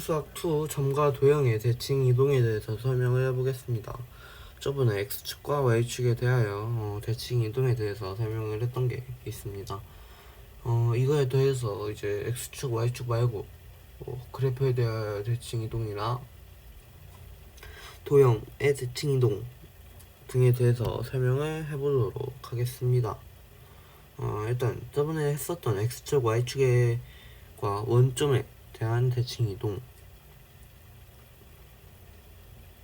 수학2 점과 도형의 대칭 이동에 대해서 설명을 해보겠습니다. 저번에 X축과 Y축에 대하여 대칭 이동에 대해서 설명을 했던 게 있습니다. 이거에 더해서 이제 X축, Y축 말고 그래프에 대하여 대칭 이동이나 도형의 대칭 이동 등에 대해서 설명을 해보도록 하겠습니다. 일단 저번에 했었던 X축, Y축과 원점에 대한 대칭 이동에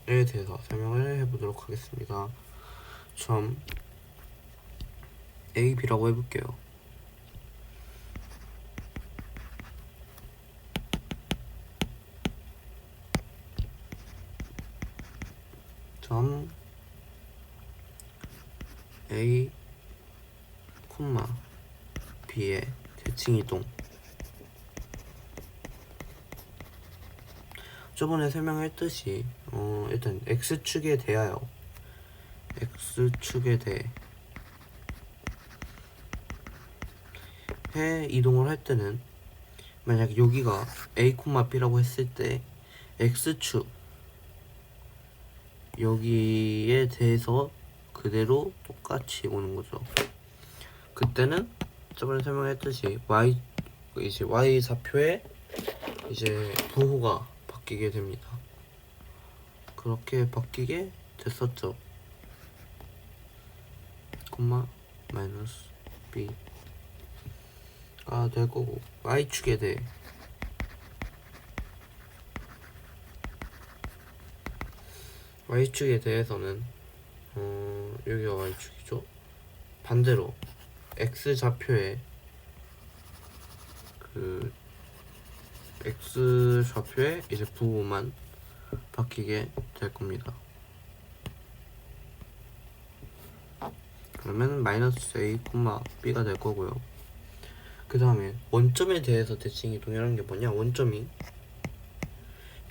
대해서 설명을 해보도록 하겠습니다. 점 A, B라고 해볼게요. 점 A, B의 대칭 이동. 저번에 설명했듯이 일단 X축에 대하여 X축에 대해 이동을 할 때는 만약 여기가 A, B라고 했을 때 X축 여기에 대해서 그대로 똑같이 오는 거죠. 그때는 저번에 설명했듯이 Y 좌표에 이제 부호가 바뀌게 됩니다. 그렇게 바뀌게 됐었죠. 콤마 마이너스 B가 될 거고, Y축에 대해서는 여기가 Y축이죠. 반대로 X 좌표에 X 좌표에 이제 부호만 바뀌게 될 겁니다. 그러면 마이너스 A, B가 될 거고요. 그 다음에 원점에 대해서 대칭 이동이라는 게 뭐냐? 원점이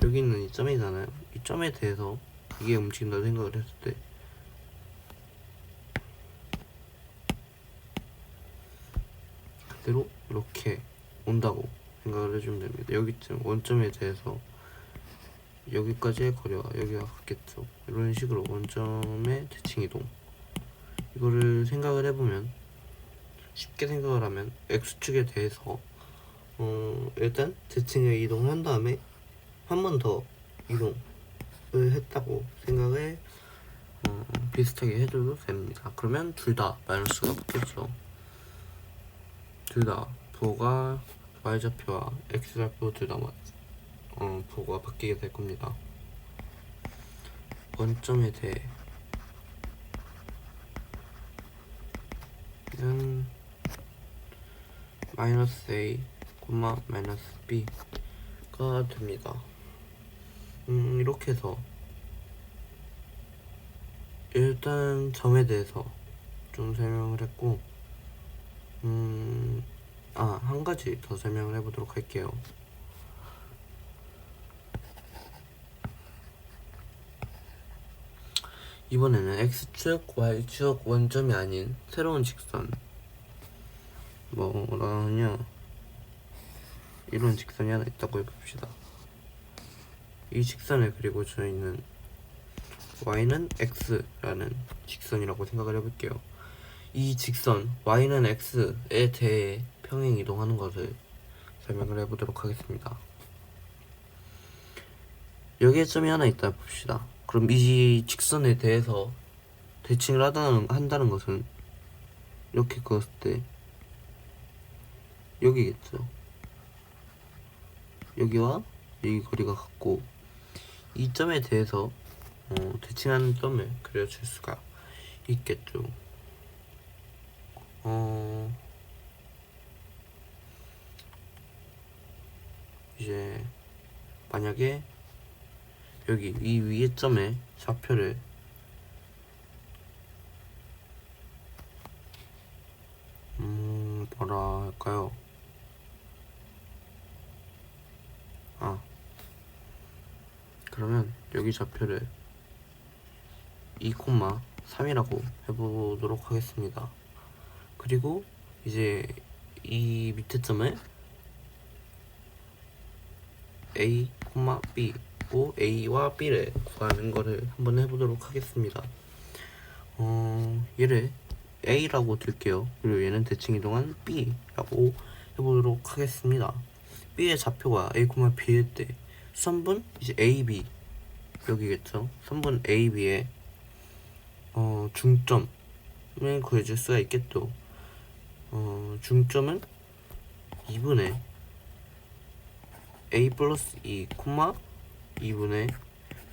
여기 있는 이 점이잖아요. 이 점에 대해서 이게 움직인다 생각을 했을 때 그대로 이렇게 온다고 생각을 해주면 됩니다. 여기쯤 원점에 대해서 여기까지의 거리와 여기가 같겠죠. 이런 식으로 원점의 대칭 이동, 이거를 생각을 해보면, 쉽게 생각을 하면 X축에 대해서 일단 대칭을 이동을 한 다음에 한 번 더 이동을 했다고 생각을 비슷하게 해줘도 됩니다. 그러면 둘 다 마이너스가 붙겠죠. 둘 다 부호가 Y좌표와 X좌표 둘 다 부호가 바뀌게 될 겁니다. 원점에 대해는 마이너스 A, 마이너스 B가 됩니다. 이렇게 해서 일단 점에 대해서 좀 설명을 했고, 한 가지 더 설명을 해보도록 할게요. 이번에는 X축, Y축 원점이 아닌 새로운 직선, 뭐라냐, 이런 직선이 하나 있다고 해봅시다. 이 직선을 그리고 저희는 Y는 X라는 직선이라고 생각을 해볼게요. 이 직선 Y는 X에 대해 평행 이동하는 것을 설명을 해보도록 하겠습니다. 여기에 점이 하나 있다 봅시다. 그럼 이 직선에 대해서 대칭을 한다는 것은 이렇게 그었을 때 여기겠죠. 여기와 여기 거리가 같고, 이 점에 대해서 대칭하는 점을 그려줄 수가 있겠죠. 이제 만약에 여기 이 위에 점의 좌표를 뭐라 할까요? 그러면 여기 좌표를 2,3이라고 해보도록 하겠습니다. 그리고 이제 이 밑에 점을 A, B고 A와 B를 구하는 거를 한번 해보도록 하겠습니다. 얘를 A라고 둘게요. 그리고 얘는 대칭 이동한 B라고 해보도록 하겠습니다. B의 좌표가 A, B일 때 선분 이제 AB 여기겠죠. 선분 AB의 중점을 구해줄 수가 있겠죠. 중점은 2분의 A 플러스 2, 2분의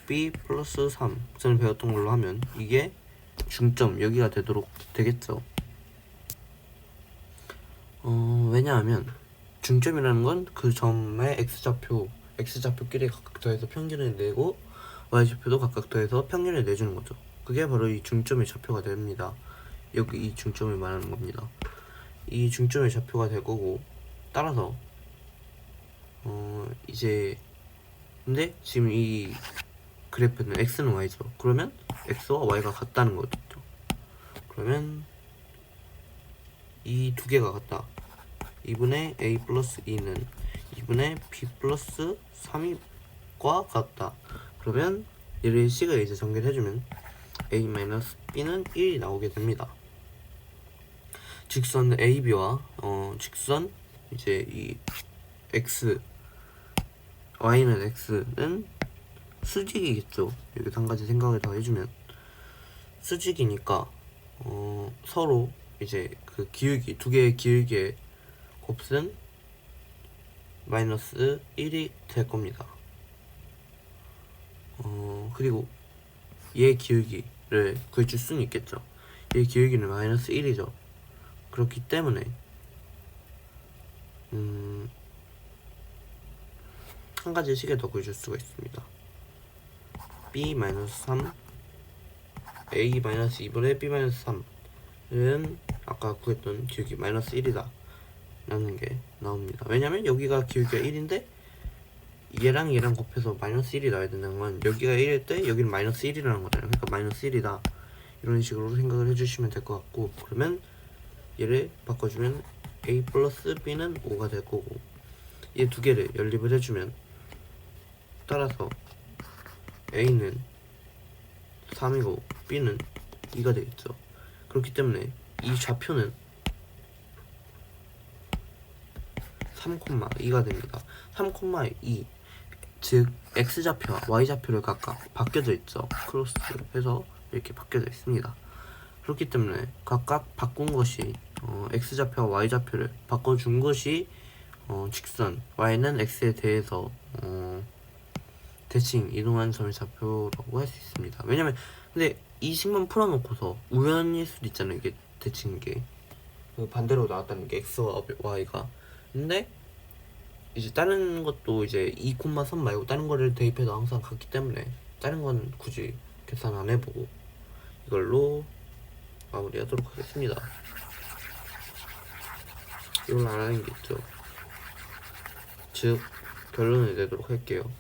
B 플러스 3 전에 배웠던 걸로 하면 이게 중점 여기가 되겠죠. 왜냐하면 중점이라는 건 그 점의 x좌표끼리 각각 더해서 평균을 내고 y좌표도 각각 더해서 평균을 내주는 거죠. 그게 바로 이 중점의 좌표가 됩니다. 여기 이 중점을 말하는 겁니다. 이 중점의 좌표가 될 거고, 따라서 이제 근데 지금 이 그래프는 x는 y죠. 그러면 x와 y가 같다는 거죠. 그러면 이 두 개가 같다. 2분의 a 플러스 2는 2분의 b 플러스 3과 같다. 그러면 얘를 식을 이제 전개를 해주면 a 마이너스 b는 1이 나오게 됩니다. 직선 AB와 직선 이제 이 x y는 x는 수직이겠죠. 여기서 한 가지 생각을 더 해주면 수직이니까 서로 이제 그 기울기 두 개의 기울기의 곱은 마이너스 1이 될 겁니다. 그리고 얘 기울기를 구해줄 수는 있겠죠. 얘 기울기는 마이너스 1이죠. 그렇기 때문에 한 가지 식을 더 구해줄 수가 있습니다. B-3 A-2분의 B-3은 아까 구했던 기울기 마이너스 1이다 라는 게 나옵니다. 왜냐면 여기가 기울기가 1인데 얘랑 얘랑 곱해서 마이너스 1이 나와야 된다는 건 여기가 1일 때 여기는 마이너스 1이라는 거잖아요. 그러니까 마이너스 1이다 이런 식으로 생각을 해주시면 될 것 같고, 그러면 얘를 바꿔주면 A 플러스 B는 5가 될 거고, 얘 두 개를 연립을 해주면 따라서 A는 3이고 B는 2가 되겠죠. 그렇기 때문에 이 좌표는 3,2가 됩니다. 3,2 즉 x좌표와 y좌표를 각각 바뀌어져 있죠. 크로스 해서 이렇게 바뀌어져 있습니다. 그렇기 때문에 각각 바꾼 것이 x좌표와 y좌표를 바꿔준 것이 직선 y는 x에 대해서 대칭 이동한 점의 좌표라고 할 수 있습니다. 왜냐면 근데 이 식만 풀어놓고서 우연일 수도 있잖아요. 이게 대칭인 게 반대로 나왔다는 게 x와 y가. 근데 이제 다른 것도 이제 2,3 말고 다른 거를 대입해도 항상 같기 때문에 다른 건 굳이 계산 안 해보고 이걸로 마무리하도록 하겠습니다. 이걸 안 하는 게 있죠. 즉 결론을 내도록 할게요.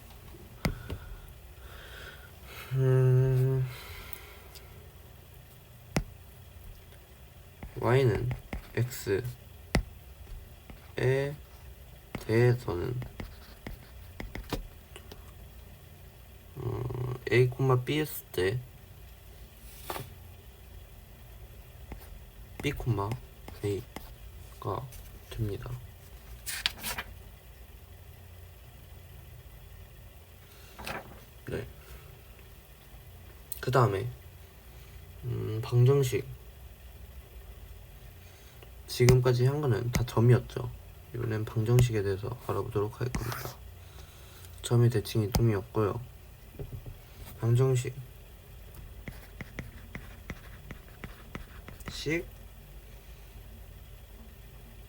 y는 x에 대해서는 a, b 했을 때 b, a가 됩니다. 네. 그 다음에 방정식 지금까지 한 거는 다 점이었죠. 이번엔 방정식에 대해서 알아보도록 할 겁니다. 점의 대칭 이동이었고요. 방정식 식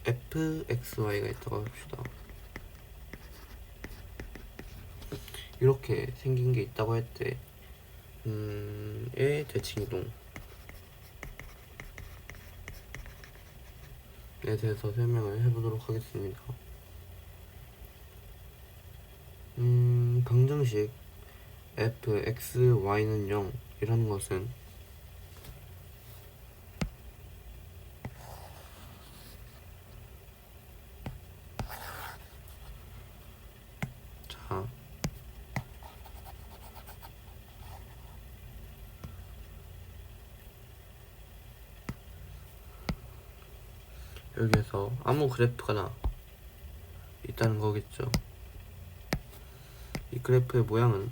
fxy가 있다고 합시다. 이렇게 생긴 게 있다고 할 때 의 대칭 이동에 대해서 설명을 해보도록 하겠습니다. 방정식 fxy는 0 이라는 것은 자 여기에서 아무 그래프가 있다는 거겠죠. 이 그래프의 모양은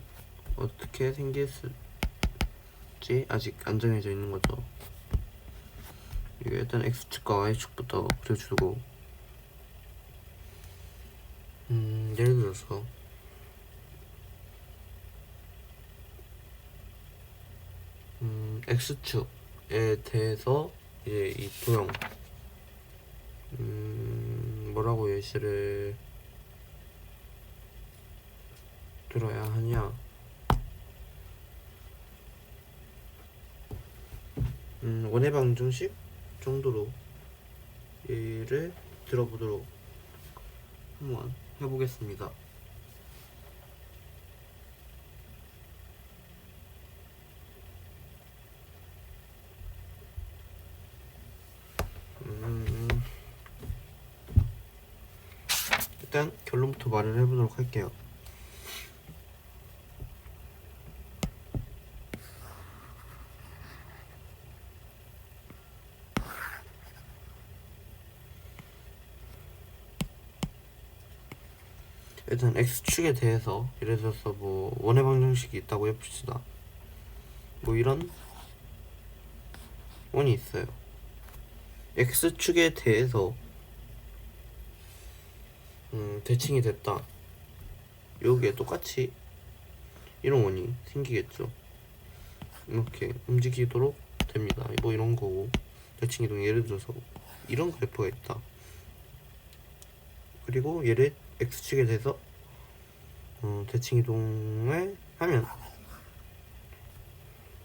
어떻게 생겼을지 아직 안 정해져 있는 거죠. 이게 일단 X축과 Y축부터 그려주고, 예를 들어서 X축에 대해서 이제 이 도형 뭐라고 예시를 들어야 하냐. 원의 방정식 정도로 예를 들어보도록 한번 해보겠습니다. 일단 결론부터 말을 해보도록 할게요. 일단 X축에 대해서 예를 들어서 뭐 원의 방정식이 있다고 해봅시다. 뭐 이런 원이 있어요. X축에 대해서 대칭이 됐다. 여기에 똑같이 이런 원이 생기겠죠. 이렇게 움직이도록 됩니다. 뭐 이런 거고, 대칭 이동 예를 들어서 이런 그래프가 있다. 그리고 얘를 X축에 대해서 대칭 이동을 하면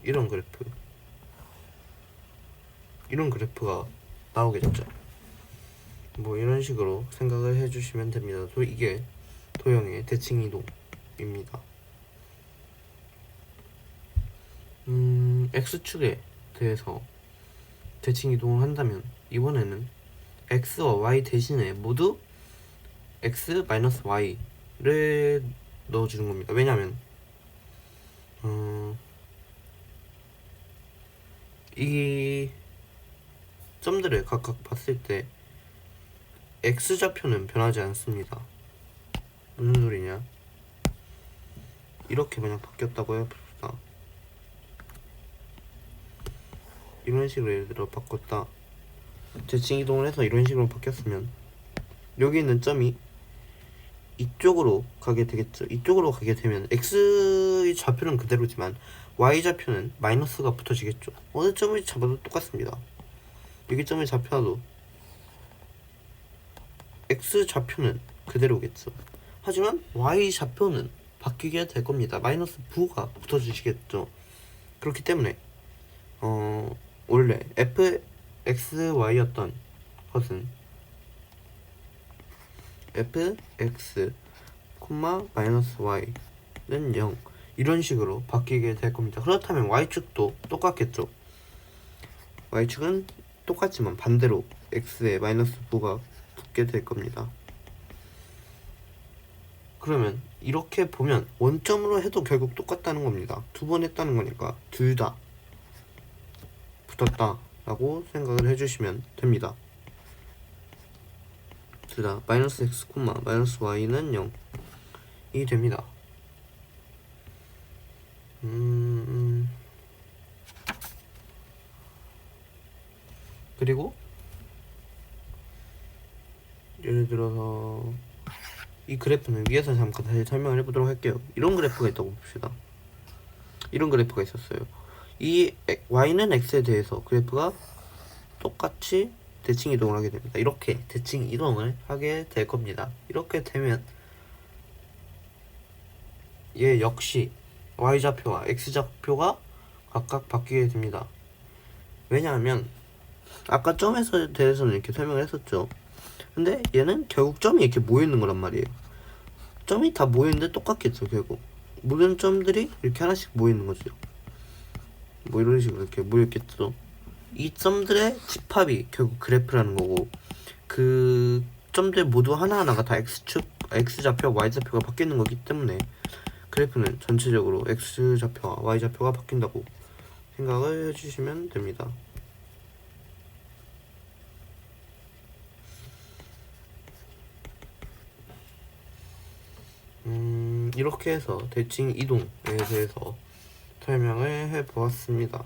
이런 그래프가 나오게 됐죠. 뭐 이런 식으로 생각을 해주시면 됩니다. 이게 도형의 대칭 이동입니다. X축에 대해서 대칭 이동을 한다면 이번에는 X와 Y 대신에 모두 X-Y를 넣어주는 겁니다. 왜냐면 이 점들을 각각 봤을 때 X좌표는 변하지 않습니다. 무슨 소리냐? 이렇게 만약 바뀌었다고 해봅시다. 이런 식으로 예를 들어 바꿨다. 대칭 이동을 해서 이런 식으로 바뀌었으면 여기 있는 점이 이쪽으로 가게 되겠죠. 이쪽으로 가게 되면 X의 좌표는 그대로지만 Y 좌표는 마이너스가 붙어지겠죠. 어느 점을 잡아도 똑같습니다. 여기 점을 잡혀도 X 좌표는 그대로겠죠. 하지만 Y 좌표는 바뀌게 될 겁니다. 마이너스 부가 붙어주시겠죠. 그렇기 때문에 원래 fxy였던 것은 fx, 마이너스 y는 0 이런 식으로 바뀌게 될 겁니다. 그렇다면 y축도 똑같겠죠. y축은 똑같지만 반대로 x에 마이너스 부가 붙게 될 겁니다. 그러면 이렇게 보면 원점으로 해도 결국 똑같다는 겁니다. 두 번 했다는 거니까 둘 다 붙었다 라고 생각을 해주시면 됩니다. 둘 다 마이너스 x, 마이너스 y는 0이 됩니다. 그리고 예를 들어서 이 그래프는 위에서 잠깐 다시 설명을 해보도록 할게요. 이런 그래프가 있다고 봅시다. 이런 그래프가 있었어요. 이 y는 x에 대해서 그래프가 똑같이 대칭 이동을 하게 됩니다. 이렇게 대칭 이동을 하게 될 겁니다. 이렇게 되면 얘 역시 y좌표와 x좌표가 각각 바뀌게 됩니다. 왜냐하면 아까 점에 대해서는 이렇게 설명을 했었죠. 근데 얘는 결국 점이 이렇게 모여있는 거란 말이에요. 점이 다 모여있는데 똑같겠죠. 결국 모든 점들이 이렇게 하나씩 모여있는 거죠. 뭐 이런 식으로 이렇게 모였겠죠. 이 점들의 집합이 결국 그래프라는 거고, 그 점들 모두 하나하나가 다 x축, x좌표와 y좌표가 바뀌는 거기 때문에 그래프는 전체적으로 x좌표와 y좌표가 바뀐다고 생각을 해주시면 됩니다. 이렇게 해서 대칭 이동에 대해서 설명을 해 보았습니다.